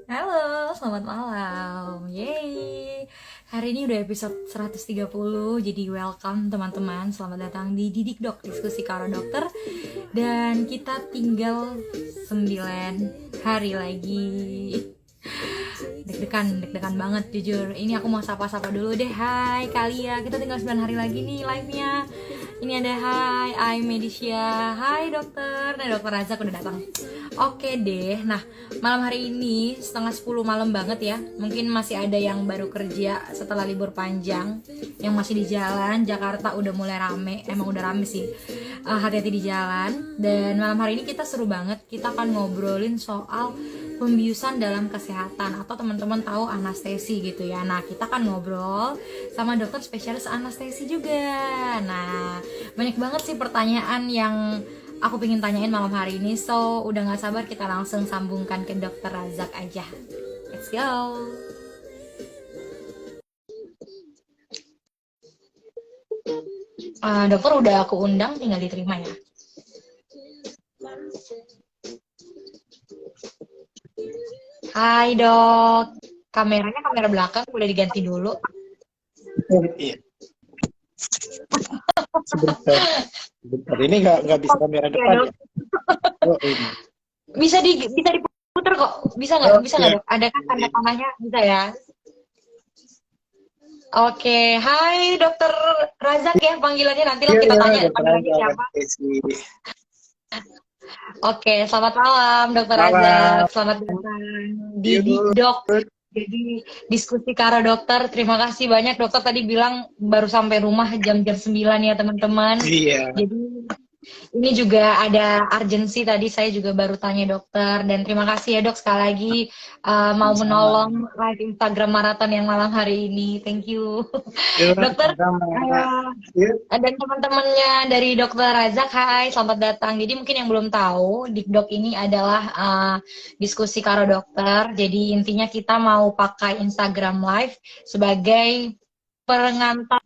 Halo, selamat malam. Yeay. Hari ini udah episode 130, jadi welcome teman-teman. Selamat datang di Didik Dok, diskusi karo dokter. Dan kita tinggal 9 hari lagi. Deg-degan banget jujur. Ini aku mau sapa-sapa dulu deh. Hai Kalia, kita tinggal 9 hari lagi nih live-nya. Ini ada hai, I'm Medisha. Hai dokter. Nah, dokter Razak udah datang. Oke deh. Nah, malam hari ini setengah 10 malam banget ya. Mungkin masih ada yang baru kerja setelah libur panjang, yang masih di jalan. Jakarta udah mulai rame. Emang udah rame sih. Hati-hati di jalan. Dan malam hari ini kita seru banget. Kita akan ngobrolin soal pembiusan dalam kesehatan, atau teman-teman tahu anestesi gitu ya. Nah, kita kan ngobrol sama dokter spesialis anestesi juga. Nah, banyak banget sih pertanyaan yang aku pengen tanyain malam hari ini. So, udah gak sabar kita langsung sambungkan ke dokter Razak aja. Let's go. Dokter udah aku undang, tinggal diterima ya. Hai dok, kameranya kamera belakang boleh diganti dulu. Oh, iya. Sebentar. Ini nggak bisa kamera Ya depan dok, ya? Oh, ini. bisa diputar kok. Bisa nggak Oke. dok? Ada kan tanda panahnya, bisa ya? Oke, hai dokter Razak ya panggilannya, nanti lah Iya, kita iya, tanya dokter panggilannya Angga, siapa. Desi. Oke, selamat malam dokter Razak, Malam. selamat datang di Yuk. Dikdok. Jadi diskusi karo dokter, terima kasih banyak dokter tadi bilang baru sampai rumah jam-jam 9 ya teman-teman. Iya. Jadi ini juga ada urgensi, tadi saya juga baru tanya dokter, dan terima kasih ya dok sekali lagi mau Sama-sama. menolong live Instagram maraton yang malam hari ini. Thank you. Yuk, Dokter sama-sama. Yuk. dan teman-temannya dari Dokter Razak, hai, selamat datang. Jadi mungkin yang belum tahu, Dikdok ini adalah diskusi karo dokter. Jadi intinya kita mau pakai Instagram Live sebagai pengantar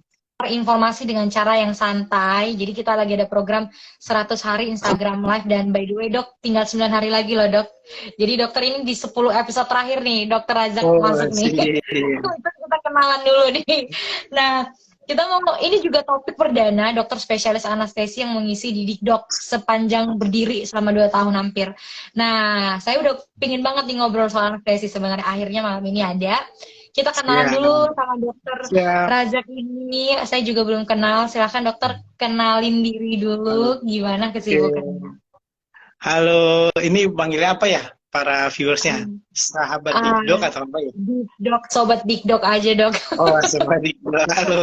informasi dengan cara yang santai. Jadi kita lagi ada program 100 hari Instagram Live, dan by the way dok, tinggal 9 hari lagi loh dok. Jadi dokter ini di 10 episode terakhir nih, Dokter Razak Oh, masuk nih. sih. Kita kenalan dulu nih. Nah, kita mau, ini juga topik perdana dokter spesialis anestesi yang mengisi di Dikdok sepanjang berdiri selama 2 tahun hampir. Nah, saya udah pingin banget nih ngobrol soal anestesi, sebenarnya akhirnya malam ini ada. Kita kenalan Siap. dulu sama dokter Siap. Razak ini. Saya juga belum kenal. Silahkan dokter kenalin diri dulu. Gimana Oke. kesibukannya? Halo, ini panggilnya apa ya? Para viewersnya? Um, Sahabat Dikdok uh, atau apa ya? Dikdok, sobat Dikdok aja dok. Oh, sahabat Dikdok. Halo.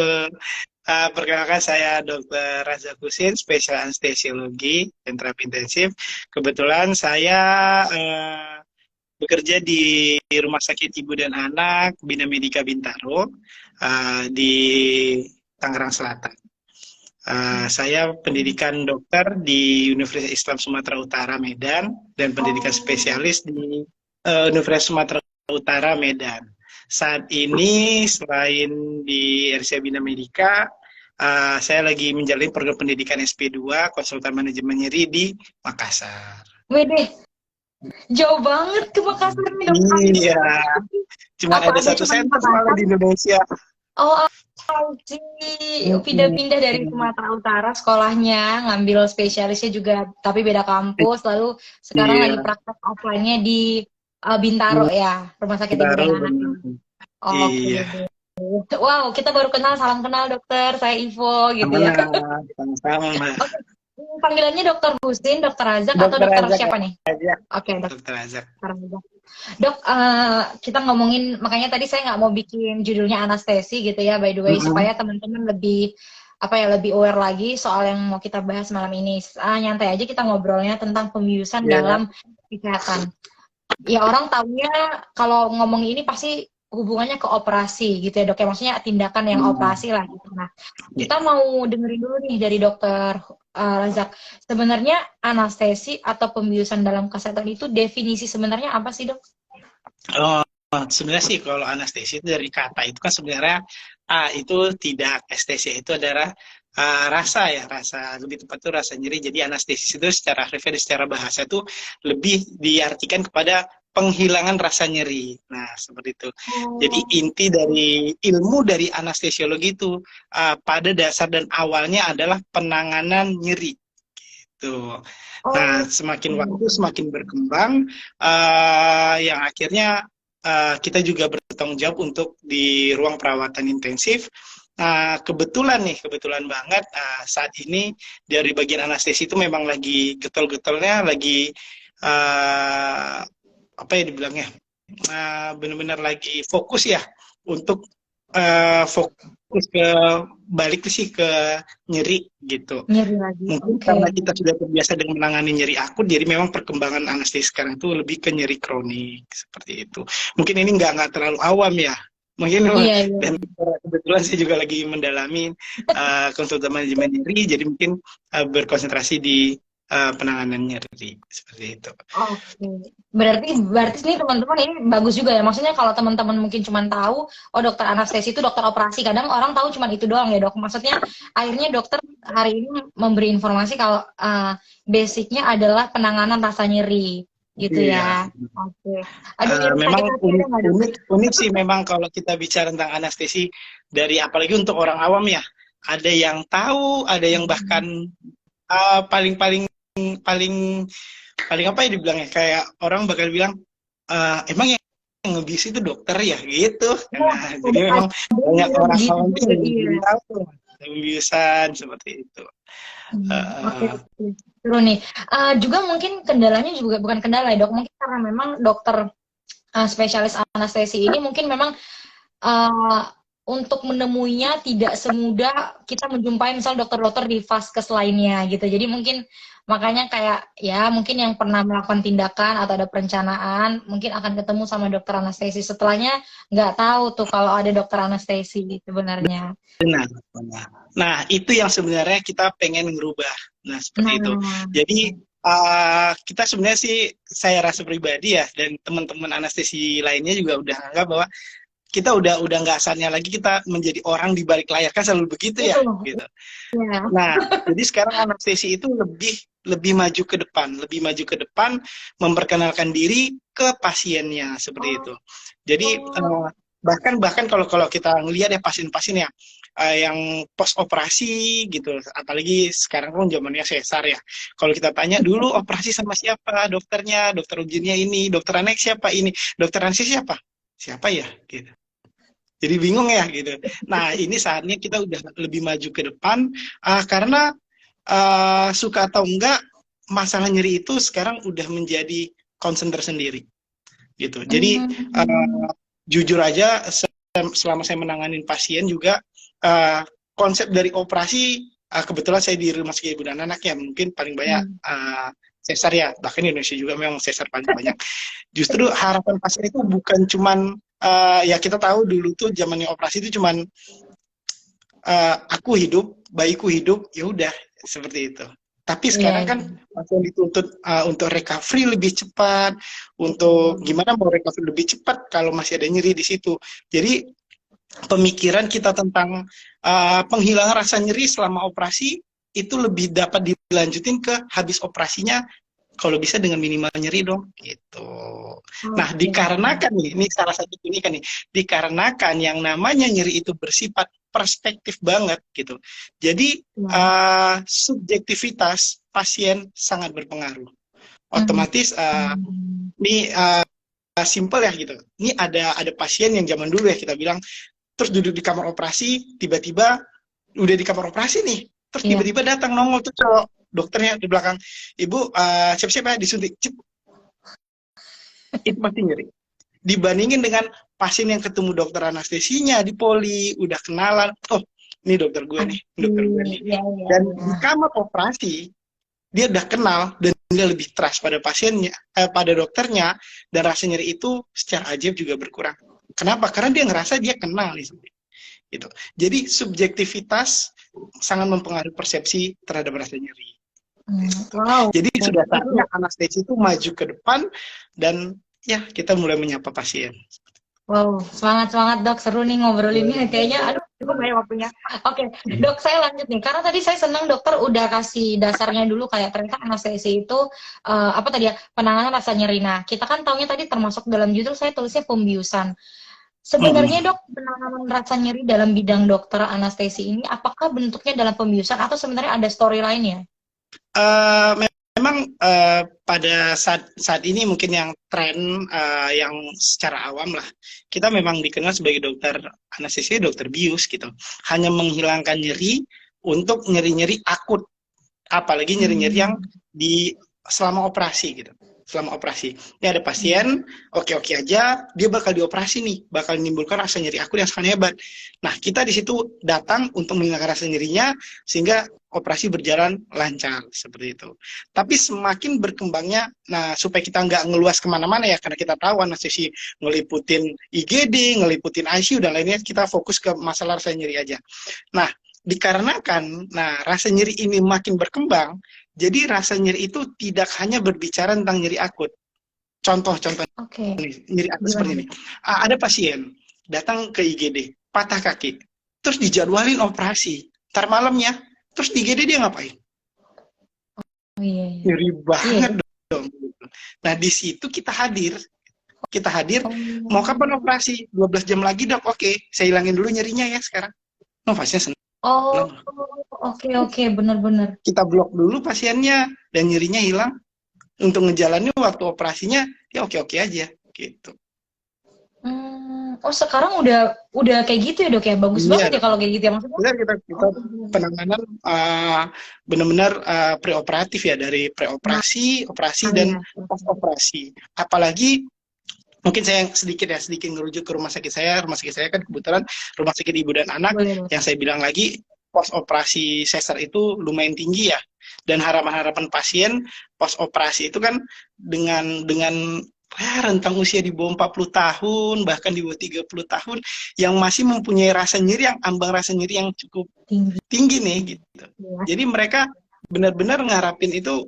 Perkenalkan saya Dr. Raza Kusin, spesial anestesiologi dan terapi intensif. Kebetulan saya bekerja di Rumah Sakit Ibu dan Anak Bina Medika Bintaro di Tangerang Selatan. Saya pendidikan dokter di Universitas Islam Sumatera Utara Medan dan pendidikan Oh, spesialis di Universitas Sumatera Utara Medan. Saat ini selain di RCA Bina Medika, saya lagi menjalani program pendidikan SP2 konsultan manajemen nyeri di Makassar. wede, jauh banget ke Makassar nih dok. Iya, cuma Apa ada ada satu cuma di center soalnya Makassar? di Indonesia. Oh, sih, pindah-pindah dari Mm-mm. Sumatera Utara sekolahnya, ngambil spesialisnya juga, tapi beda kampus. Lalu sekarang lagi Iya, praktek offline-nya di Bintaro ya, Rumah Sakit Ibu baru dan Anak. benar. Oke Iya, deh. Wow, kita baru kenal, salam kenal dokter, saya Ivo gitu ya. sama-sama, Mbak. Oke, panggilannya dokter Husin, dokter Razak, atau Dokter dokter Azak siapa nih? aja. Oke, dokter Dokter Azak. Razak. Dok, kita ngomongin, makanya tadi saya nggak mau bikin judulnya anestesi gitu ya, by the way, Mm-mm. supaya teman-teman lebih apa ya, lebih aware lagi soal yang mau kita bahas malam ini. Nyantai aja kita ngobrolnya tentang pembiusan Ya. dalam kesehatan. Ya orang taunya kalau ngomong ini pasti hubungannya ke operasi gitu ya dok ya, maksudnya tindakan yang Mm. operasi lah gitu. Nah, Ya. kita mau dengerin dulu nih dari dokter Razak. Sebenarnya anestesi atau pembiusan dalam kesehatan itu definisi sebenarnya apa sih dok? Oh, sebenarnya sih kalau anestesi itu dari kata itu kan sebenarnya itu tidak estesia itu adalah rasa ya, rasa lebih tepat itu rasa nyeri. Jadi anestesis itu secara harfiah dan secara bahasa itu lebih diartikan kepada penghilangan rasa nyeri. Nah, seperti itu. Jadi Oh. inti dari ilmu dari anestesiologi itu pada dasar dan awalnya adalah penanganan nyeri. Tuh. Nah, Oh. semakin waktu semakin berkembang, yang akhirnya kita juga bertanggung jawab untuk di ruang perawatan intensif. Kebetulan banget saat ini dari bagian anestesi itu memang lagi getol-getolnya, lagi apa ya dibilangnya, benar-benar lagi fokus ya untuk fokus ke balik sih ke nyeri gitu. Nyeri lagi. Mungkin Oke. karena kita sudah terbiasa dengan menangani nyeri akut, jadi memang perkembangan anestesi sekarang itu lebih ke nyeri kronik seperti itu. Mungkin ini nggak terlalu awam ya. Mungkin Iya, iya. dan kebetulan saya juga lagi mendalami konsultan manajemen nyeri, jadi mungkin berkonsentrasi di penanganan nyeri seperti itu. Oke. Berarti ini teman-teman ini bagus juga ya. Maksudnya kalau teman-teman mungkin cuma tahu, oh dokter anestesi itu dokter operasi. Kadang orang tahu cuma itu doang ya, Dok. Maksudnya akhirnya dokter hari ini memberi informasi kalau basicnya adalah penanganan rasa nyeri gitu Iya. ya. Oke. Aduh, yang Memang sakit hati ada nggak, Dok? unik sih memang kalau kita bicara tentang anestesi, dari apalagi untuk orang awam ya, ada yang tahu, ada yang bahkan paling paling paling paling apa ya dibilangnya, kayak orang bakal bilang emang yang ngebius itu dokter ya gitu. Wah, Nah, jadi udah memang banyak ada orang begitu awam tuh juga, yang iya. belum tahu pembiusan seperti itu. Oke, Uh, oke. Seru nih. Juga mungkin kendalanya juga bukan kendala ya, Dok. Mungkin karena memang dokter spesialis anestesi ini mungkin memang uh, untuk menemuinya tidak semudah kita menjumpai misal dokter-dokter di vaskes lainnya gitu. Jadi mungkin makanya kayak ya mungkin yang pernah melakukan tindakan atau ada perencanaan mungkin akan ketemu sama dokter anestesi. Setelahnya nggak tahu tuh kalau ada dokter anestesi sebenarnya. Benar, benar. Nah, itu yang sebenarnya kita pengen ngerubah. Nah, seperti itu. Nah, Jadi, kita sebenarnya sih, saya rasa pribadi ya, dan teman-teman anestesi lainnya juga udah anggap bahwa kita udah nggak asalnya lagi kita menjadi orang di balik layar, kan selalu begitu ya, itu gitu. ya. Nah, jadi sekarang anestesi itu lebih maju ke depan, memperkenalkan diri ke pasiennya seperti itu. Jadi bahkan kalau kita ngelihat ya pasien-pasien yang post operasi gitu, apalagi sekarang kan zamannya sesar ya. Kalau kita tanya dulu operasi sama siapa, dokternya, dokter urgennya ini, dokter anek siapa ini, dokter anestesi siapa ya, gitu. Jadi bingung ya gitu. Nah, ini saatnya kita udah lebih maju ke depan karena suka atau enggak masalah nyeri itu sekarang udah menjadi concern tersendiri gitu. Jadi jujur aja selama saya menangani pasien juga konsep dari operasi kebetulan saya di rumah sakit ibu dan anak ya mungkin paling banyak sesar ya, bahkan di Indonesia juga memang sesar paling banyak. Justru harapan pasien itu bukan cuman ya kita tahu dulu tuh zamannya operasi itu cuman aku hidup, bayiku hidup, ya udah seperti itu. Tapi sekarang kan pasien dituntut untuk recovery lebih cepat, untuk gimana mau recovery lebih cepat kalau masih ada nyeri di situ. Jadi pemikiran kita tentang penghilangan rasa nyeri selama operasi itu lebih dapat dilanjutin ke habis operasinya kalau bisa dengan minimal nyeri dong gitu. Nah, dikarenakan nih, ini salah satu keunikan nih, dikarenakan yang namanya nyeri itu bersifat perspektif banget gitu. Jadi subjektivitas pasien sangat berpengaruh. Otomatis ini simple ya gitu. Ini ada pasien yang zaman dulu ya kita bilang terus duduk di kamar operasi, tiba-tiba udah di kamar operasi nih, terus tiba-tiba datang nongol tuh cowok dokternya di belakang, ibu siap-siap ya disuntik, itu pasti nyeri. Dibandingin dengan pasien yang ketemu dokter anestesinya di poli, udah kenalan, oh ini dokter gue nih, dokter gue nih. Dan di kamar operasi dia udah kenal dan dia lebih trust pada pasiennya, pada dokternya, dan rasa nyeri itu secara ajaib juga berkurang. Kenapa? Karena dia ngerasa dia kenal nih, gitu. Jadi subjektivitas sangat mempengaruhi persepsi terhadap rasa nyeri. Wow. Jadi sudah saatnya anestesi itu maju ke depan dan ya kita mulai menyapa pasien. Wow, semangat-semangat dok, seru nih ngobrolinnya kayaknya, aduh cukup banyak waktunya. Oke, dok saya lanjut nih, karena tadi saya senang dokter udah kasih dasarnya dulu kayak ternyata anestesi itu apa tadi ya, penanganan rasa nyeri. Nah, kita kan taunya tadi termasuk dalam judul saya tulisnya pembiusan. Sebenarnya Mm-mm. dok, penanganan rasa nyeri dalam bidang dokter anestesi ini apakah bentuknya dalam pembiusan atau sebenarnya ada story lainnya? Eh, memang pada saat ini mungkin yang tren yang secara awam lah, kita memang dikenal sebagai dokter anestesi, dokter bius gitu, hanya menghilangkan nyeri untuk nyeri-nyeri akut, apalagi nyeri-nyeri yang Hmm, di selama operasi gitu. Selama operasi, ini ada pasien oke-oke aja, dia bakal dioperasi nih, bakal menimbulkan rasa nyeri akut yang sangat hebat. Nah, kita di situ datang untuk menghilangkan rasa nyerinya sehingga operasi berjalan lancar seperti itu. Tapi semakin berkembangnya, nah supaya kita nggak ngeluas kemana-mana ya, karena kita tahu anestesi ngeliputin IGD, ngeliputin ICU dan lainnya, kita fokus ke masalah rasa nyeri aja. Nah, dikarenakan, nah rasa nyeri ini makin berkembang, jadi rasa nyeri itu tidak hanya berbicara tentang nyeri akut. Contoh-contoh oke, nyeri akut seperti gimana? ini. Ada pasien datang ke IGD, patah kaki, terus dijadwalin operasi. Ntar malamnya, terus di IGD dia ngapain? Oh iya, iya. Nyeri Iya banget dok. dong. Nah, di situ kita hadir, mau Oh, kapan operasi? 12 jam lagi dok, oke, saya hilangin dulu nyerinya ya sekarang. Oh, pasien oh, senang. oke oke, bener-bener. Kita blok dulu pasiennya, dan nyerinya hilang. Untuk ngejalanin waktu operasinya, ya oke-oke aja, gitu. Oh sekarang udah kayak gitu ya dok ya, bagus Iya banget ya dong. kalau kayak gitu ya maksudnya. Kita Oh, penanganan benar-benar preoperatif ya, dari preoperasi, operasi ah, dan iya. post operasi. Apalagi mungkin saya sedikit ngerujuk ke rumah sakit saya. Rumah sakit saya kan kebetulan rumah sakit ibu dan anak, Boleh dok. yang saya bilang lagi post operasi sesar itu lumayan tinggi ya. Dan harapan-harapan pasien post operasi itu kan dengan rentang usia di bawah 40 tahun, bahkan di bawah 30 tahun, yang masih mempunyai rasa nyeri, yang ambang rasa nyeri yang cukup Tinggi tinggi nih gitu. ya. Jadi mereka benar-benar ngarapin itu,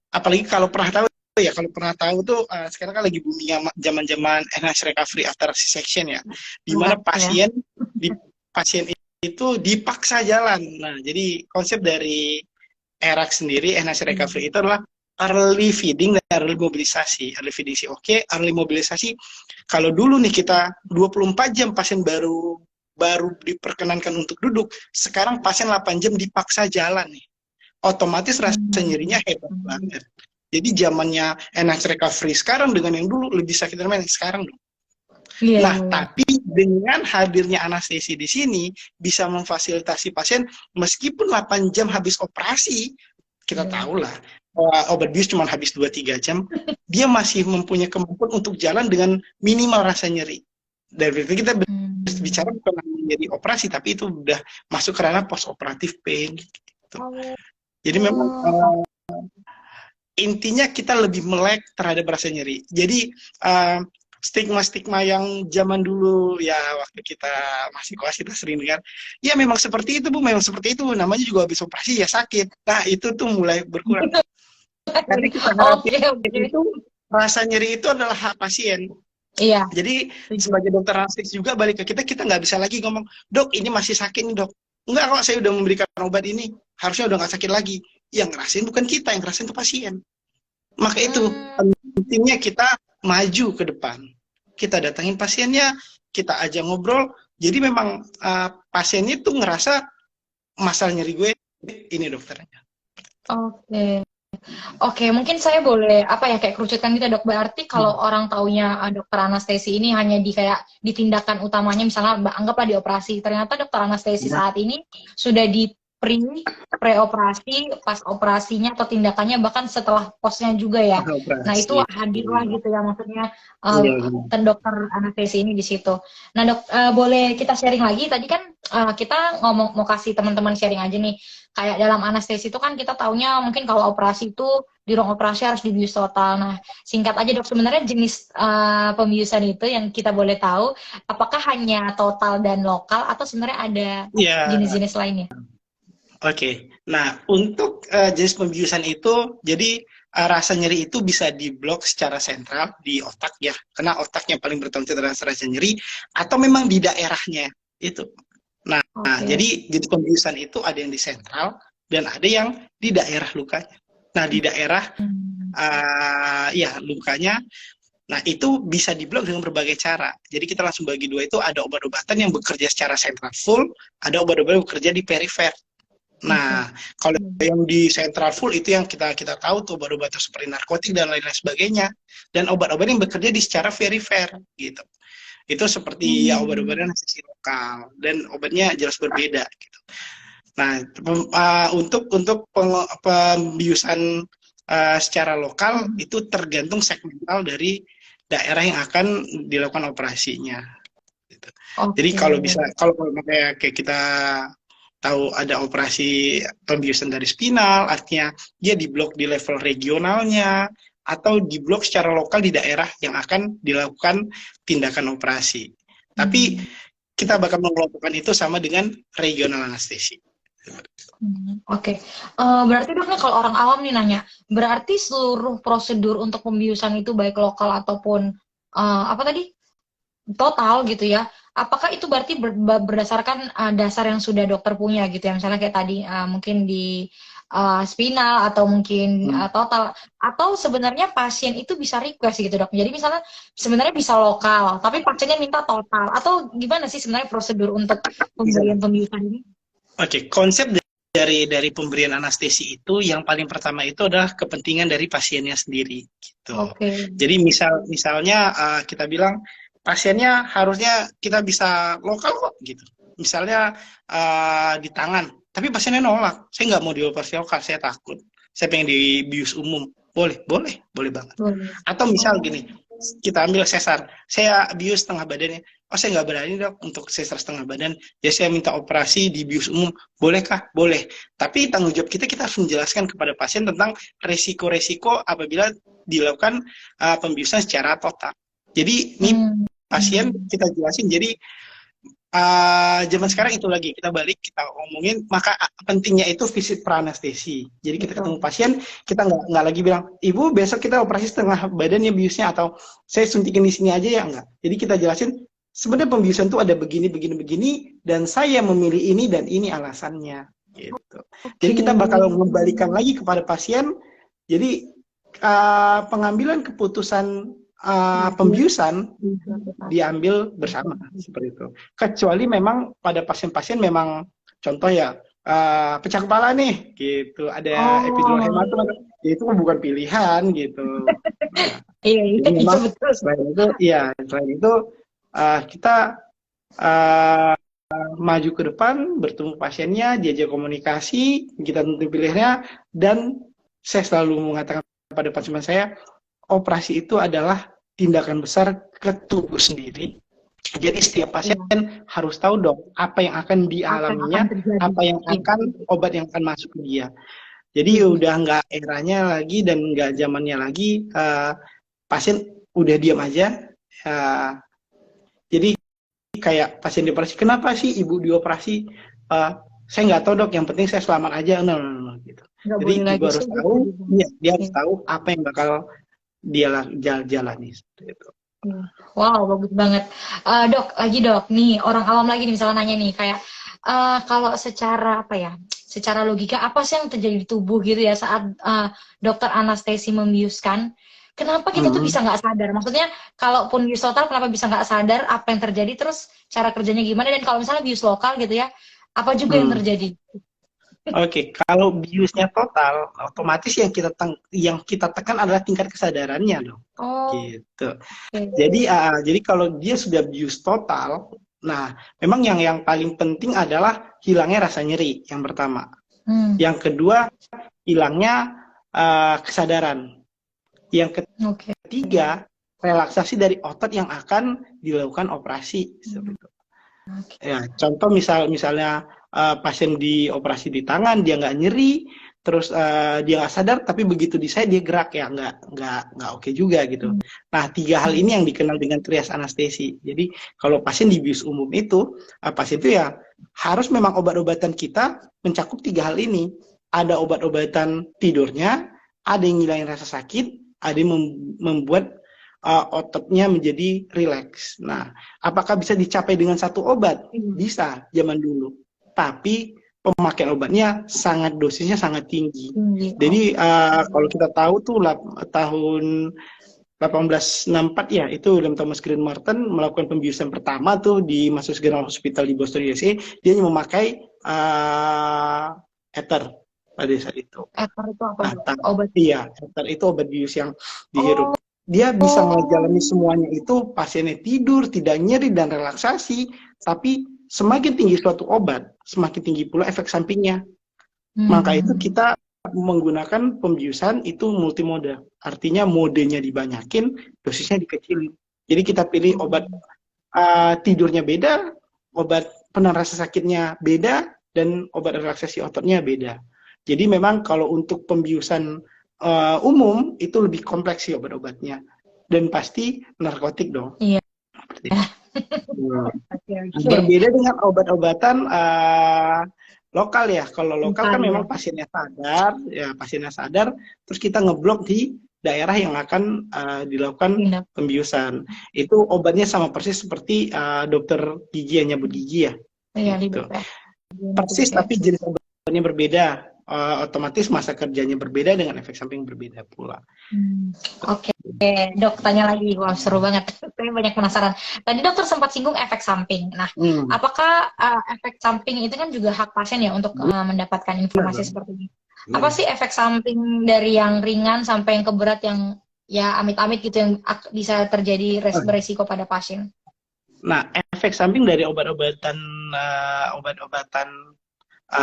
apalagi kalau pernah tahu ya, kalau pernah tahu tuh sekarang kan lagi booming zaman-zaman enhanced recovery after C-section ya, di Iya mana ya. pasien itu dipaksa jalan. Nah, jadi konsep dari ERAC sendiri, enhanced recovery, itu adalah early feeding dan early mobilisasi. Early feeding sih oke, early mobilisasi. Kalau dulu nih kita 24 jam pasien baru baru diperkenankan untuk duduk, sekarang pasien 8 jam dipaksa jalan nih. Otomatis rasa nyerinya hebat banget. Jadi zamannya enhanced recovery sekarang dengan yang dulu lebih sakit dari yang sekarang dong. Iya Nah, iya iya. tapi dengan hadirnya anestesi di sini bisa memfasilitasi pasien meskipun 8 jam habis operasi, kita Iya. tahu lah obat bius cuma habis 2-3 jam, dia masih mempunyai kemampuan untuk jalan dengan minimal rasa nyeri. Dan itu kita Hmm. bicara bukan hanya nyeri operasi, tapi itu udah masuk ke ranah post operative pain gitu. Oh, Jadi memang oh, intinya kita lebih melek terhadap rasa nyeri. Jadi stigma-stigma yang zaman dulu ya, waktu kita masih koas kita sering dengar, ya memang seperti itu Bu, memang seperti itu, namanya juga habis operasi ya sakit. Nah, itu tuh mulai berkurang. Karena kita harapin oke oke. itu rasa nyeri itu adalah hak pasien. Iya, Jadi setuju. sebagai dokter anestesi juga balik ke kita nggak bisa lagi ngomong, dok ini masih sakit nih dok. Enggak, kok saya udah memberikan obat ini, harusnya udah nggak sakit lagi. Yang ngerasain bukan kita, yang ngerasain itu pasien. Maka itu Hmm, pentingnya kita maju ke depan. Kita datangin pasiennya, kita ajak ngobrol. Jadi memang pasiennya tuh ngerasa masalah nyeri gue ini dokternya. oke. Oke, mungkin saya boleh apa ya kayak kerucutkan gitu dok. Berarti kalau Hmm. orang taunya dokter anestesi ini hanya di kayak di tindakan utamanya misalnya anggaplah di operasi. Ternyata dokter anestesi Ya, saat ini sudah di pre-operasi, pas operasinya atau tindakannya bahkan setelah posnya juga ya. Nah, itu operasi. hadirlah gitu ya maksudnya Iya, dokter anestesi ini di situ. Nah, dok boleh kita sharing lagi. Tadi kan kita ngomong mau kasih teman-teman sharing aja nih kayak dalam anestesi itu kan kita taunya mungkin kalau operasi itu di ruang operasi harus dibius total. Nah, singkat aja dok, sebenarnya jenis pembiusan itu yang kita boleh tahu, apakah hanya total dan lokal atau sebenarnya ada iya. jenis-jenis lainnya? Oke. Nah, untuk jenis pembiusan itu, jadi rasa nyeri itu bisa diblok secara sentral di otak ya, karena otaknya paling bertanggung jawab terhadap rasa nyeri, atau memang di daerahnya itu. Nah, Oke. jadi pembiusan itu ada yang di sentral dan ada yang di daerah lukanya. Nah, di daerah Hmm. ya lukanya, nah itu bisa diblok dengan berbagai cara. Jadi kita langsung bagi dua, itu ada obat-obatan yang bekerja secara sentral full, ada obat-obatan yang bekerja di perifer. Oke. Nah, kalau yang di central full itu yang kita tahu tuh obat-obatan seperti narkotik dan lain-lain sebagainya. Dan obat-obat yang bekerja di secara perifer gitu. Itu seperti ya Hmm. obat-obatan anestesi lokal dan obatnya jelas berbeda gitu. Nah, untuk pembiusan secara lokal Hmm. itu tergantung segmental dari daerah yang akan dilakukan operasinya. Gitu. Jadi Oke. kalau kayak kita tahu ada operasi pembiusan dari spinal, artinya dia diblok di level regionalnya atau diblok secara lokal di daerah yang akan dilakukan tindakan operasi. Tapi Hmm. kita bakal mengelompokkan itu sama dengan regional anestesi. Oke. Berarti dok nih kalau orang awam nih nanya, berarti seluruh prosedur untuk pembiusan itu baik lokal ataupun apa tadi total gitu ya? Apakah itu berarti berdasarkan dasar yang sudah dokter punya gitu ya? Misalnya kayak tadi mungkin di spinal atau mungkin Hmm. total, atau sebenarnya pasien itu bisa request gitu dok. Jadi misalnya sebenarnya bisa lokal, tapi pasiennya minta total, atau gimana sih sebenarnya prosedur untuk Bisa. pemberian pembiusan ini? Oke, konsep dari pemberian anestesi itu yang paling pertama itu adalah kepentingan dari pasiennya sendiri gitu. Oke. Jadi misalnya kita bilang pasiennya harusnya kita bisa lokal kok gitu. Misalnya di tangan, tapi pasiennya nolak. Saya nggak mau dioperasi lokal, saya takut. Saya pengen dibius umum. Boleh banget. Boleh. Atau misal Oh. gini, kita ambil sesar, saya bius setengah badannya. Oh, saya nggak berani dok untuk sesar setengah badan. Ya saya minta operasi di bius umum. Bolehkah? Boleh. Tapi tanggung jawab kita harus menjelaskan kepada pasien tentang resiko-resiko apabila dilakukan pembiusan secara total. Jadi ini Hmm. pasien kita jelasin. Jadi zaman sekarang itu lagi kita balik kita ngomongin, maka pentingnya itu visit praanestesi. Jadi kita ketemu Betul. pasien, kita nggak lagi bilang ibu besok kita operasi setengah badannya biusnya, atau saya suntikin di sini aja ya, enggak. Jadi kita jelasin sebenarnya pembiusan itu ada begini begini begini dan saya memilih ini dan ini alasannya gitu. Jadi Oke. kita bakal mengembalikan lagi kepada pasien. Jadi pengambilan keputusan pembiusan diambil bersama seperti itu. Kecuali memang pada pasien-pasien memang contoh ya pecah kepala nih gitu, ada epidural Oh, hematom, ya itu bukan pilihan gitu. Nah, iya, jadi iya memang betul. selain itu kita uh, maju ke depan, bertemu pasiennya, diajak komunikasi, kita tentu pilihannya, dan saya selalu mengatakan pada pasien saya, operasi itu adalah tindakan besar ke tubuh sendiri. Jadi setiap pasien Iya. harus tahu dong apa yang akan Apa yang akan dialaminya, terjadi? apa yang Iya. akan obat yang akan masuk ke dia. Jadi Iya. udah nggak eranya lagi dan nggak zamannya lagi pasien udah diam aja. Uh, jadi kayak pasien dioperasi, kenapa sih ibu dioperasi? Saya nggak tahu dok, yang penting saya selamat aja. No, gitu. Nggak Jadi boleh ibu lagi harus sih gitu. tahu, ya, dia harus Iya. tahu apa yang bakal dia jalani seperti itu. Iya. Wow, bagus banget. Dok, lagi dok, nih orang awam lagi nih misalnya nanya nih kayak kalau secara apa ya, secara logika apa sih yang terjadi di tubuh gitu ya saat dokter anestesi membiuskan? Kenapa kita tuh bisa nggak sadar? Maksudnya, kalaupun bius total, kenapa bisa nggak sadar apa yang terjadi? Terus cara kerjanya gimana? Dan kalau misalnya bius lokal gitu ya, apa juga yang Hmm. terjadi? Oke, kalau biusnya total, otomatis yang kita tekan adalah tingkat kesadarannya dong. Oh, Gitu. oke. Jadi kalau dia sudah bius total, nah memang yang paling penting adalah hilangnya rasa nyeri yang pertama. Hmm, Yang kedua, hilangnya kesadaran. Yang oke. ketiga, relaksasi dari otot yang akan dilakukan operasi. Seperti itu. Oke. Ya, contoh misalnya pasien dioperasi di tangan, dia nggak nyeri, terus dia nggak sadar, tapi begitu saya dia gerak, ya nggak oke juga gitu. Nah, 3 hal ini yang dikenal dengan trias anestesi. Jadi kalau pasien di bius umum itu, pasien itu ya harus memang obat-obatan kita mencakup 3 hal ini. Ada obat-obatan tidurnya, ada yang ngilangin rasa sakit, ada yang membuat ototnya menjadi rileks. Nah, apakah bisa dicapai dengan satu obat? Bisa, zaman dulu. Tapi pemakaian obatnya dosisnya sangat tinggi. Jadi kalau kita tahu tuh tahun 1864 ya, itu William Thomas Green Morton melakukan pembiusan pertama tuh di Massachusetts General Hospital di Boston, USA. Dia hanya memakai ether pada saat itu. Ether itu apa? Obat? Iya, ether itu obat bius yang dihirup. Dia bisa menjalani semuanya itu, pasiennya tidur, tidak nyeri dan relaksasi. Tapi semakin tinggi suatu obat, semakin tinggi pula efek sampingnya. Maka itu kita menggunakan pembiusan itu multimode, artinya modenya dibanyakin, dosisnya dikecilin. Jadi kita pilih obat tidurnya beda, obat penenang rasa sakitnya beda, dan obat relaksasi ototnya beda. Jadi memang kalau untuk pembiusan umum itu lebih kompleks sih obat-obatnya, dan pasti narkotik dong. Iya. Berbeda dengan obat-obatan lokal ya. Kalau lokal kan memang pasiennya sadar, terus kita ngeblok di daerah yang akan dilakukan pembiusan. Itu obatnya sama persis seperti dokter gigi yang nyabut gigi ya. Iya, gitu. Persis, tapi jenis obatnya berbeda. Otomatis masa kerjanya berbeda dengan efek samping berbeda pula. Oke, dok, tanya lagi. Wah, seru banget. Saya banyak penasaran. Tadi dokter sempat singgung efek samping. Nah, apakah efek samping itu kan juga hak pasien ya untuk mendapatkan informasi seperti ini? Apa sih efek samping dari yang ringan sampai yang keberat yang ya amit-amit gitu yang bisa terjadi beresiko pada pasien? Nah, efek samping dari obat-obatan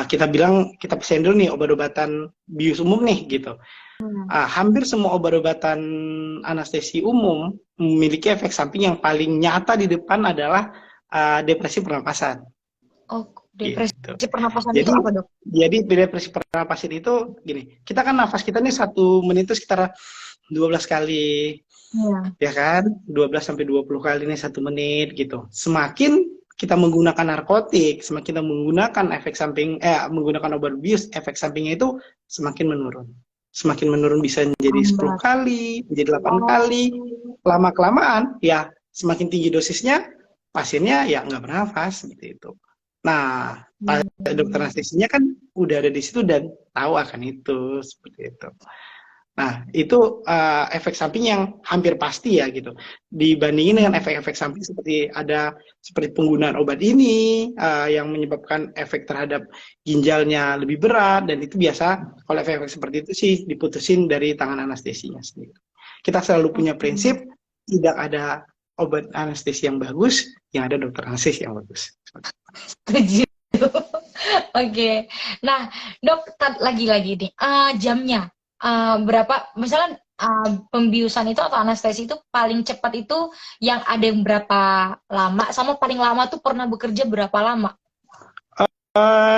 kita pesan dulu nih obat-obatan bius umum nih gitu. Hampir semua obat-obatan anestesi umum memiliki efek samping yang paling nyata di depan adalah depresi pernapasan. Oh, depresi pernapasan itu apa, dok? Jadi depresi pernapasan itu gini, kita kan nafas kita nih 1 menit itu sekitar 12 kali. Ya kan? 12-20 kali nih 1 menit gitu. Semakin kita menggunakan narkotik, semakin kita menggunakan efek samping, menggunakan obat bius, efek sampingnya itu semakin menurun. Semakin menurun bisa menjadi 10 kali, menjadi 8 kali. Lama-kelamaan, ya semakin tinggi dosisnya, pasiennya ya nggak bernafas, gitu itu. Nah, dokter anestesinya kan udah ada di situ dan tahu akan itu, seperti itu. Nah, itu efek samping yang hampir pasti ya gitu. Dibandingin dengan efek-efek samping seperti penggunaan obat ini yang menyebabkan efek terhadap ginjalnya lebih berat, dan itu biasa kalau efek-efek seperti itu sih diputusin dari tangan anestesinya sendiri. Kita selalu punya prinsip tidak ada obat anestesi yang bagus, yang ada dokter anestesi yang bagus. Setuju. Oke. Nah, dok, lagi-lagi nih jamnya. Berapa misalnya pembiusan itu atau anestesi itu paling cepat itu yang ada yang berapa lama, sama paling lama tuh pernah bekerja berapa lama?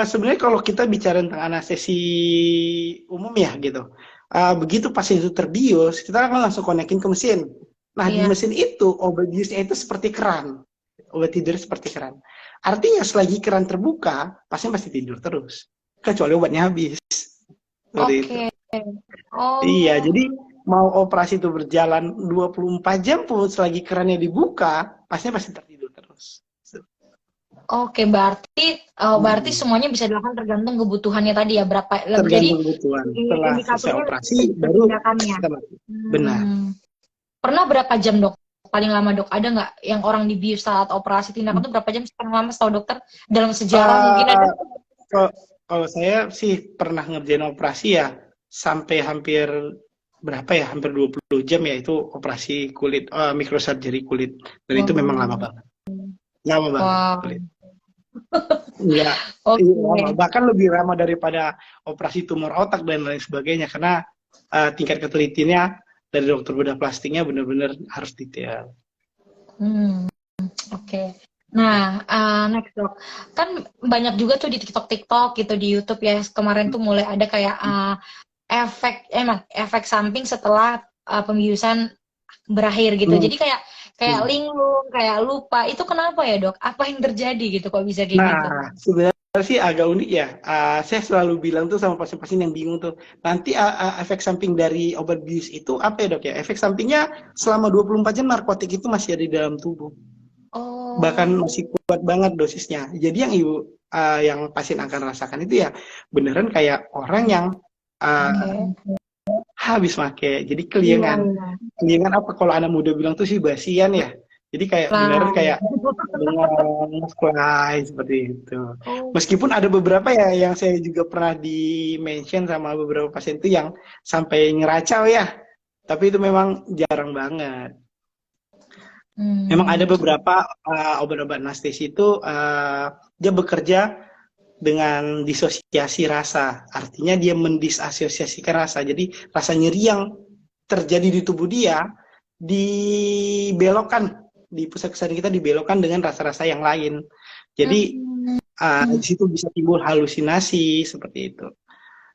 Sebenarnya kalau kita bicara tentang anestesi umum ya gitu, begitu pasien itu terbius, kita akan langsung konekin ke mesin. Nah, di mesin itu obat biusnya itu seperti keran, obat tidur seperti keran. Artinya selagi keran terbuka, pasien pasti tidur terus, kecuali obatnya habis. Oke. Iya, jadi mau operasi itu berjalan 24 jam pun selagi kerannya dibuka, pasiennya pasti tertidur terus. Oke, berarti semuanya bisa dilakukan tergantung kebutuhannya tadi ya, berapa. Tergantung kebutuhan. Setelah selesai operasi baru kita mati. Benar. Pernah berapa jam, dok? Paling lama, dok? Ada nggak yang orang dibius saat operasi tindakan itu berapa jam paling lama setahu dokter dalam sejarah mungkin ada? Kalau saya sih pernah ngerjain operasi ya sampai hampir berapa ya, hampir 20 jam ya, itu operasi kulit, microsurgery kulit, dan itu memang lama banget. Lama banget kulit. Iya, lama. Bahkan lebih lama daripada operasi tumor otak dan lain sebagainya, karena tingkat ketelitiannya dari dokter bedah plastiknya benar-benar harus detail. Oke. Nah, next, dok, kan banyak juga tuh di TikTok gitu, di YouTube ya, kemarin tuh mulai ada kayak efek samping setelah pembiusan berakhir gitu. Jadi kayak linglung, kayak lupa. Itu kenapa ya, dok? Apa yang terjadi gitu kok bisa kayak gitu? Sebenarnya sih agak unik ya. Saya selalu bilang tuh sama pasien-pasien yang bingung tuh, nanti efek samping dari obat bius itu apa ya dok ya? Efek sampingnya selama 24 jam narkotik itu masih ada di dalam tubuh. Bahkan Oh, masih kuat banget dosisnya. Jadi yang yang pasien akan rasakan itu ya beneran kayak orang yang uh, oke. habis make. Jadi Iya, keliengan. iya. Keliengan apa kalau anak muda bilang tuh sih basian ya. Jadi kayak beneran Lah. kayak bengong, fly seperti itu. Oh. Meskipun ada beberapa ya yang saya juga pernah di mention sama beberapa pasien itu yang sampai ngeracau ya. Tapi itu memang jarang banget. Memang ada Hmm. beberapa obat-obat anestesi itu dia bekerja dengan disosiasi rasa. Artinya dia mendisasiasikan rasa. Jadi rasa nyeri yang terjadi di tubuh dia dibelokkan di pusat kesadaran kita dibelokkan dengan rasa-rasa yang lain. Jadi Hmm. di situ bisa timbul halusinasi seperti itu.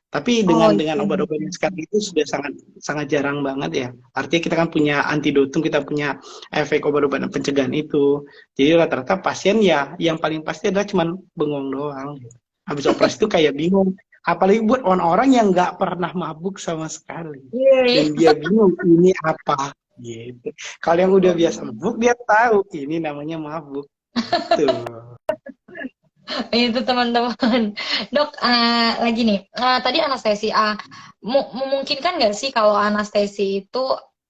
Tapi Oh, dengan iya. obat-obat yang sekarang itu sudah sangat sangat jarang banget ya. Artinya kita kan punya antidotum, kita punya efek obat-obatan pencegahan itu. Jadi rata-rata pasien ya yang paling pasti adalah cuman bengong doang. Habis operasi itu kayak bingung. Apalagi buat orang-orang yang nggak pernah mabuk sama sekali. Iya, iya. Dan dia bingung ini apa gitu. Kalau yang udah biasa mabuk dia tahu ini namanya mabuk. Tuh. Itu teman-teman. Dok, lagi nih. Tadi anestesi. Memungkinkan nggak sih kalau anestesi itu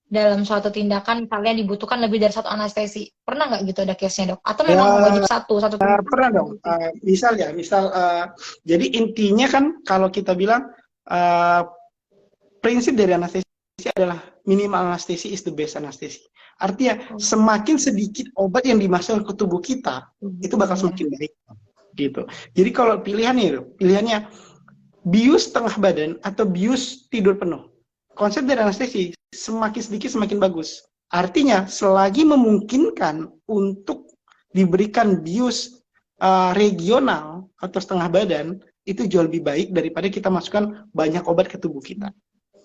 dalam suatu tindakan misalnya dibutuhkan lebih dari satu anestesi? Pernah nggak gitu ada case-nya, dok? Atau memang wajib Ya, satu tindakan? pernah dong. Jadi intinya kan kalau kita bilang uh, prinsip dari anestesi adalah minimal anestesi is the best anestesi. Artinya semakin sedikit obat yang dimasukkan ke tubuh kita, itu bakal Iya. semakin baik. Gitu. Jadi kalau pilihannya bius setengah badan atau bius tidur penuh. Konsep dari anestesi semakin sedikit semakin bagus. Artinya selagi memungkinkan untuk diberikan bius regional atau setengah badan itu jauh lebih baik daripada kita masukkan banyak obat ke tubuh kita.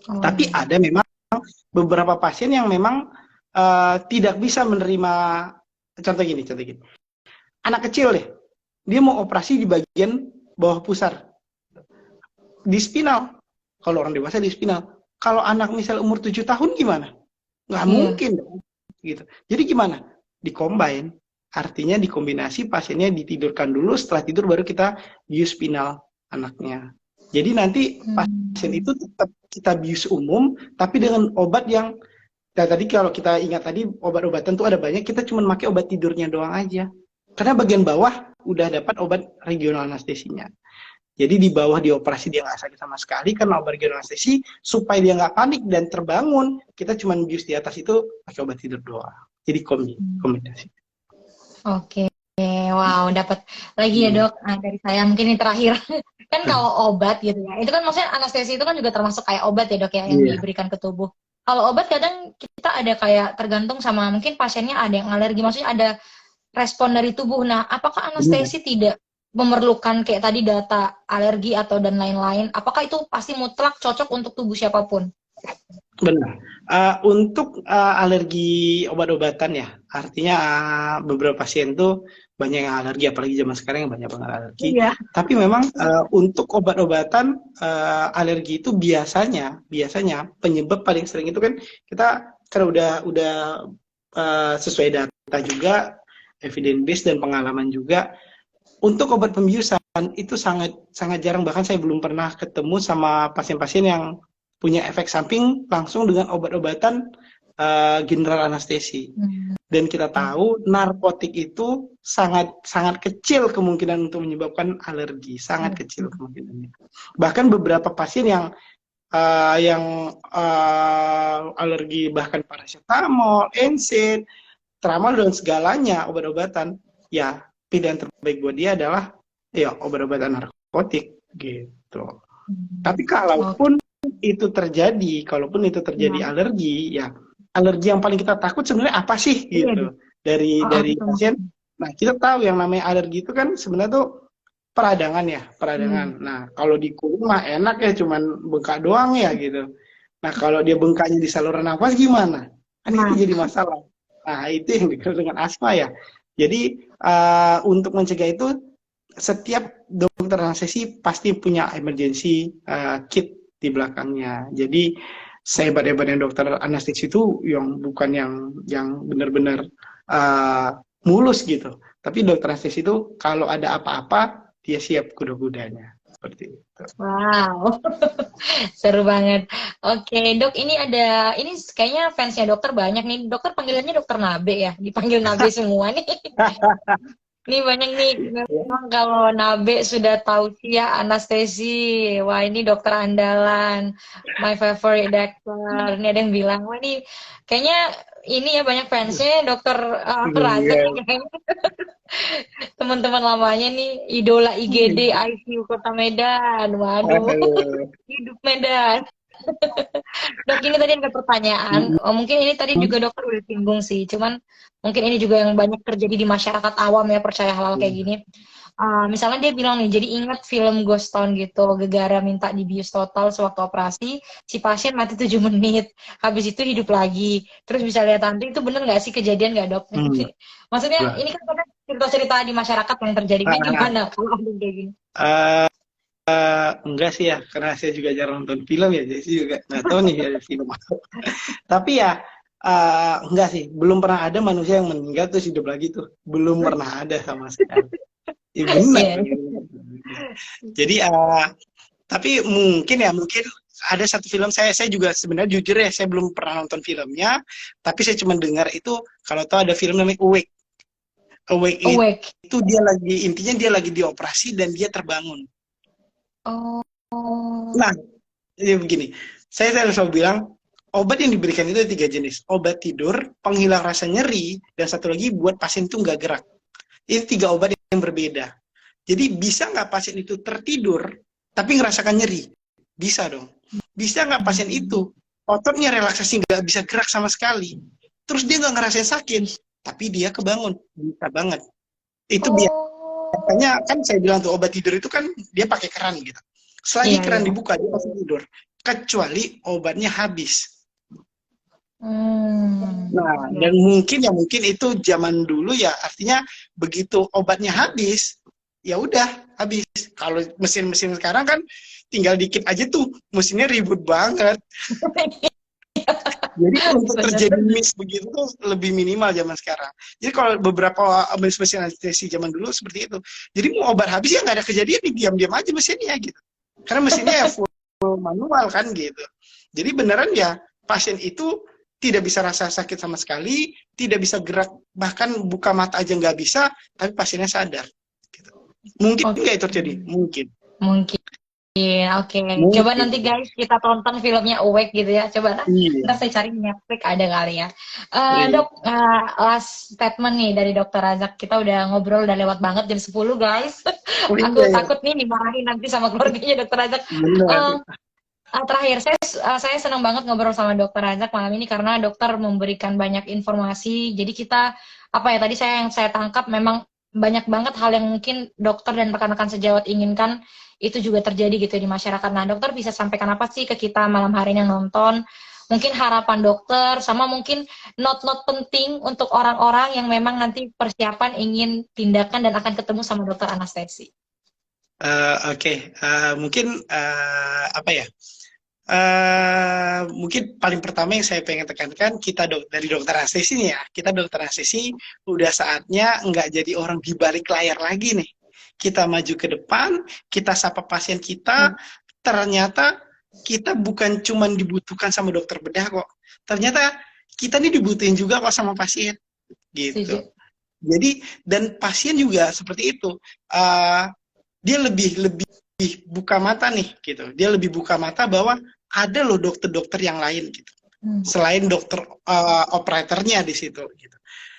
Oh, Tapi iya. ada memang beberapa pasien yang memang tidak bisa menerima contoh gini. Anak kecil deh, dia mau operasi di bagian bawah pusar, di spinal. Kalau orang dewasa di spinal. Kalau anak misal umur 7 tahun gimana? Nggak Iya. mungkin dong. Gitu. Jadi gimana? Dikombin. Artinya dikombinasi pasiennya ditidurkan dulu, setelah tidur baru kita bius spinal anaknya. Jadi nanti pasien itu tetap kita bius umum, tapi dengan obat yang tadi kalau kita ingat tadi obat-obatan tuh ada banyak, kita cuma pakai obat tidurnya doang aja. Karena bagian bawah udah dapat obat regional anestesinya. Jadi di bawah dioperasi dia nggak sakit sama sekali karena obat regional anestesi supaya dia nggak panik dan terbangun. Kita cuma bius di atas itu pakai obat tidur doang. Jadi kombinasi. Oke. Wow, dapat lagi ya, Dok. Dari saya mungkin ini terakhir. Kan kalau obat gitu ya, itu kan maksudnya anestesi itu kan juga termasuk kayak obat ya, Dok ya, yang Iya. diberikan ke tubuh. Kalau obat kadang kita ada kayak tergantung sama mungkin pasiennya ada yang alergi, maksudnya ada respon dari tubuh. Nah, apakah Benar. anestesi tidak memerlukan kayak tadi data alergi atau dan lain-lain? Apakah itu pasti mutlak cocok untuk tubuh siapapun? Benar. Untuk alergi obat-obatan ya, artinya beberapa pasien tuh banyak yang alergi, apalagi zaman sekarang yang banyak banget alergi. Iya. Tapi memang untuk obat-obatan alergi itu biasanya penyebab paling sering itu kan kita kan udah sesuai data juga, evidence based dan pengalaman juga. Untuk obat pembiusan itu sangat sangat jarang, bahkan saya belum pernah ketemu sama pasien-pasien yang punya efek samping langsung dengan obat-obatan general anestesi. Dan kita tahu narkotik itu sangat sangat kecil kemungkinan untuk menyebabkan alergi, sangat kecil kemungkinannya. Bahkan beberapa pasien yang alergi bahkan paracetamol, NSAID, tramadol dan segalanya obat-obatan, ya pilihan terbaik buat dia adalah ya obat-obatan narkotik gitu. Tapi kalaupun itu terjadi alergi, ya alergi yang paling kita takut sebenarnya apa sih gitu dari pasien. Nah, kita tahu yang namanya alergi itu kan sebenarnya tuh peradangan. Nah, kalau di kulit mah enak ya, cuman bengkak doang ya gitu. Nah, kalau dia bengkaknya di saluran nafas gimana? Kan itu jadi masalah. Nah, itu yang dikenal dengan asma ya. Jadi untuk mencegah itu setiap dokter anestesi pasti punya emergency kit di belakangnya. Jadi sehebat-hebatnya dokter anestesi itu yang bukan yang benar-benar mulus gitu. Tapi dokter anestesi itu kalau ada apa-apa dia siap kuda-kudanya seperti itu. Wow, seru banget. Oke, dok, ini kayaknya fansnya dokter banyak nih. Dokter panggilannya dokter Nabe ya, dipanggil Nabe semua nih. Ini banyak nih, memang kalau Nabe sudah tahu sih ya anestesi. Wah, ini dokter andalan, my favorite doctor. Ini ada yang bilang, wah ini kayaknya ini ya banyak fansnya dokter Razak Iya. nih kayaknya. Teman-teman lamanya nih, idola IGD ICU Kota Medan. Waduh, Aduh. hidup Medan. Dok, ini tadi ada pertanyaan. Oh, mungkin ini tadi juga dokter udah singgung sih. Cuman mungkin ini juga yang banyak terjadi di masyarakat awam ya, percaya hal kayak gini. Misalnya dia bilang nih, jadi ingat film Ghost Town gitu, Gegara minta dibius total sewaktu operasi, si pasien mati 7 menit, habis itu hidup lagi. Terus bisa lihat nanti itu bener nggak sih kejadian nggak dok? Maksudnya ini kan kadang cerita-cerita di masyarakat yang terjadi. Ini gimana kalau ada yang kayak gini? Enggak sih ya, karena saya juga jarang nonton film ya, jadi juga nggak tahu nih ya film apa. Tapi ya enggak sih, belum pernah ada manusia yang meninggal terus hidup lagi tuh, belum pernah ada sama sekali. Ya, benar. Jadi tapi mungkin ada satu film saya juga sebenarnya jujur ya, saya belum pernah nonton filmnya, tapi saya cuma dengar itu kalau tahu ada film namanya Awake. Awake. Itu intinya dia lagi dioperasi dan dia terbangun. Oh. Nah, jadi begini, saya selalu bilang obat yang diberikan itu ada 3 jenis, obat tidur, penghilang rasa nyeri, dan satu lagi buat pasien itu nggak gerak. Ini 3 obat yang berbeda. Jadi bisa nggak pasien itu tertidur tapi ngerasakan nyeri? Bisa dong. Bisa nggak pasien itu ototnya relaksasi nggak bisa gerak sama sekali, terus dia nggak ngerasain sakit tapi dia kebangun? Bisa banget. Itu biasanya kan saya bilang tuh obat tidur itu kan dia pakai keran gitu. Selagi keran dibuka dia pasti tidur. Kecuali obatnya habis. Nah, dan mungkin itu zaman dulu ya, artinya begitu obatnya habis, ya udah habis. Kalau mesin-mesin sekarang kan tinggal dikit aja tuh, mesinnya ribut banget. Jadi untuk terjadi miss begitu tuh lebih minimal zaman sekarang. Jadi kalau beberapa mesin anestesi zaman dulu seperti itu. Jadi mau obat habis ya nggak ada kejadian nih, diam-diam aja mesinnya gitu. Karena mesinnya full manual kan gitu. Jadi beneran ya pasien itu tidak bisa rasa sakit sama sekali, tidak bisa gerak, bahkan buka mata aja nggak bisa, tapi pasiennya sadar. Gitu. Mungkin nggak itu terjadi? Mungkin. Oke. Coba nanti guys kita tonton filmnya Awake gitu ya. Coba ntar saya cari Netflix ada kali ya. Dok, last statement nih dari Dokter Razak. Kita udah ngobrol udah lewat banget jam 10 guys. Aku takut nih dimarahin nanti sama keluarganya Dokter Razak. Terakhir, saya senang banget ngobrol sama Dokter Razak malam ini karena dokter memberikan banyak informasi. Jadi kita tadi yang saya tangkap memang banyak banget hal yang mungkin dokter dan rekan-rekan sejawat inginkan itu juga terjadi gitu di masyarakat. Nah, dokter bisa sampaikan apa sih ke kita malam hari ini yang nonton? Mungkin harapan dokter sama mungkin not penting untuk orang-orang yang memang nanti persiapan ingin tindakan dan akan ketemu sama dokter anestesi. Mungkin mungkin paling pertama yang saya pengen tekankan, kita dari dokter anestesi nih ya, kita dokter anestesi udah saatnya nggak jadi orang di balik layar lagi nih. Kita maju ke depan, kita sapa pasien kita, ternyata kita bukan cuma dibutuhkan sama dokter bedah kok. Ternyata kita nih dibutuhin juga kok sama pasien gitu. Jadi dan pasien juga seperti itu. Dia lebih buka mata nih gitu. Dia lebih buka mata bahwa ada loh dokter-dokter yang lain gitu. Selain dokter operatornya di situ gitu.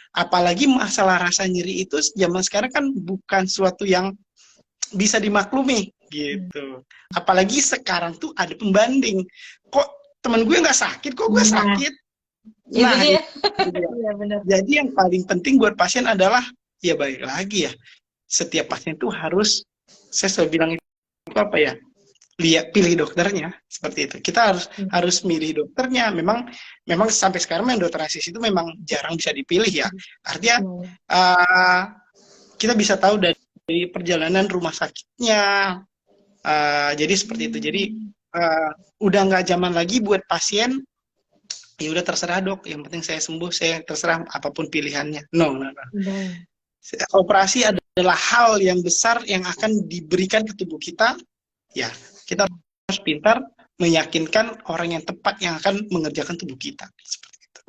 Apalagi masalah rasa nyeri itu zaman sekarang kan bukan suatu yang bisa dimaklumi gitu. Apalagi sekarang tuh ada pembanding. Kok teman gue nggak sakit, kok gue sakit? Nah, jadi yang paling penting buat pasien adalah ya balik lagi ya. Setiap pasien itu harus, saya selalu bilang itu pilih dokternya seperti itu. Kita harus milih dokternya. Memang sampai sekarang dokter anestesi itu memang jarang bisa dipilih ya. Artinya kita bisa tahu dari perjalanan rumah sakitnya. Jadi seperti itu. Jadi udah nggak zaman lagi buat pasien, ya udah terserah dok, yang penting saya sembuh, saya terserah apapun pilihannya. No, no, no. Udah. Operasi adalah hal yang besar yang akan diberikan ke tubuh kita. Ya, kita harus pintar meyakinkan orang yang tepat yang akan mengerjakan tubuh kita. Seperti itu.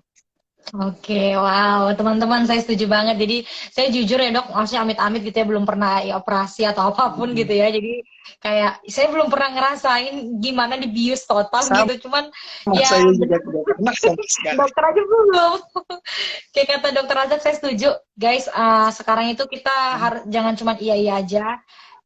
Oke, wow, teman-teman saya setuju banget. Jadi saya jujur ya dok, maksudnya amit-amit gitu ya, belum pernah ya, operasi atau apapun gitu ya. Jadi kayak saya belum pernah ngerasain gimana dibius total Sama gitu. Cuman ya saya juga tidak pernah sama sekali. dokter aja belum. Kayak kata dokter Azak saya setuju, guys. Sekarang itu kita jangan cuma iya aja.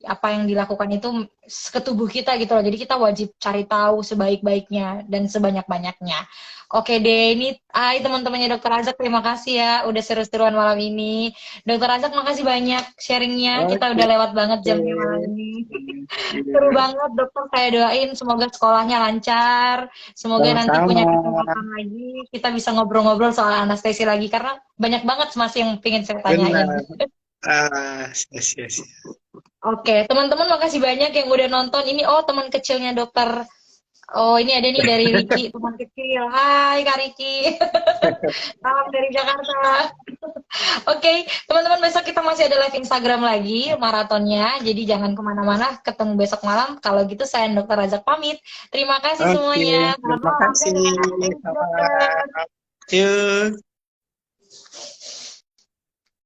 Apa yang dilakukan itu ke tubuh kita gitu loh. Jadi kita wajib cari tahu sebaik-baiknya dan sebanyak-banyaknya. Oke deh, ini teman-temannya Dokter Azak, terima kasih ya udah seru-seruan malam ini. Dokter Azak makasih banyak sharingnya. Kita udah lewat banget jamnya malam ini. Seru banget dokter, saya doain semoga sekolahnya lancar. Semoga nanti Sama-sama. punya kesempatan lagi kita bisa ngobrol-ngobrol soal anestesi lagi karena banyak banget masih yang pengen saya tanyain. Benar. Sia-sia. Oke, teman-teman makasih banyak yang udah nonton. Ini teman kecilnya dokter. Oh, ini ada nih dari Riki, teman kecil. Hai Kak Riki. Salam dari Jakarta. Oke, teman-teman besok kita masih ada live Instagram lagi, maratonnya. Jadi jangan kemana-mana, ketemu besok malam. Kalau gitu saya Dokter Razak pamit. Terima kasih semuanya. Terima kasih. Selamat malam. Yuk.